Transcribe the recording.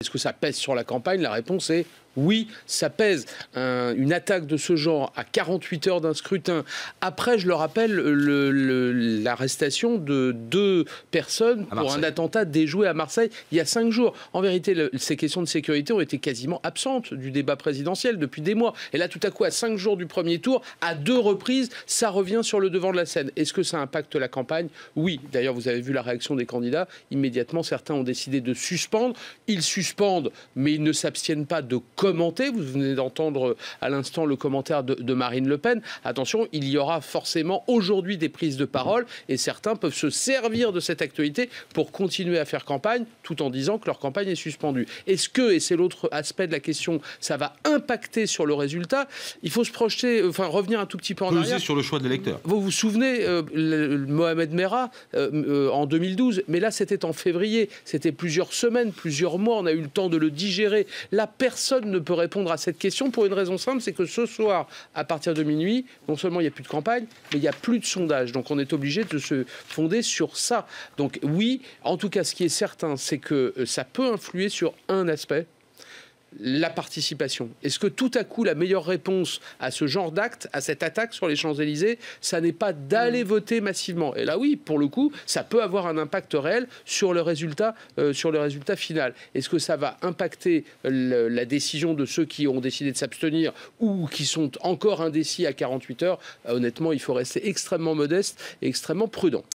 Est-ce que ça pèse sur la campagne? La réponse est oui, ça pèse. Une attaque de ce genre à 48 heures d'un scrutin. Après, je le rappelle, l'arrestation de 2 personnes pour un attentat déjoué à Marseille il y a 5 jours. En vérité, ces questions de sécurité ont été quasiment absentes du débat présidentiel depuis des mois. Et là, tout à coup, à 5 jours du premier tour, à 2 reprises, ça revient sur le devant de la scène. Est-ce que ça impacte la campagne? Oui. D'ailleurs, vous avez vu la réaction des candidats. Immédiatement, certains ont décidé de suspendre. Ils suspendent, mais ils ne s'abstiennent pas de commenter. Vous venez d'entendre à l'instant le commentaire de Marine Le Pen. Attention, il y aura forcément aujourd'hui des prises de parole et certains peuvent se servir de cette actualité pour continuer à faire campagne tout en disant que leur campagne est suspendue. Est-ce que, et c'est l'autre aspect de la question, ça va impacter sur le résultat? Il faut se projeter, revenir un tout petit peu en arrière. Sur le choix de l'électeur. Vous vous souvenez, Mohamed Merah en 2012, mais là c'était en février, c'était plusieurs semaines, plusieurs mois, on a eu le temps de le digérer. Là, personne ne peut répondre à cette question pour une raison simple, c'est que ce soir, à partir de minuit, non seulement il n'y a plus de campagne, mais il n'y a plus de sondage. Donc on est obligé de se fonder sur ça. Donc oui, en tout cas, ce qui est certain, c'est que ça peut influer sur un aspect, la participation. Est-ce que tout à coup, la meilleure réponse à ce genre d'acte, à cette attaque sur les Champs-Élysées, ça n'est pas d'aller voter massivement? Et là, oui, pour le coup, ça peut avoir un impact réel sur le résultat final. Est-ce que ça va impacter la décision de ceux qui ont décidé de s'abstenir ou qui sont encore indécis à 48 heures? Honnêtement, il faut rester extrêmement modeste et extrêmement prudent.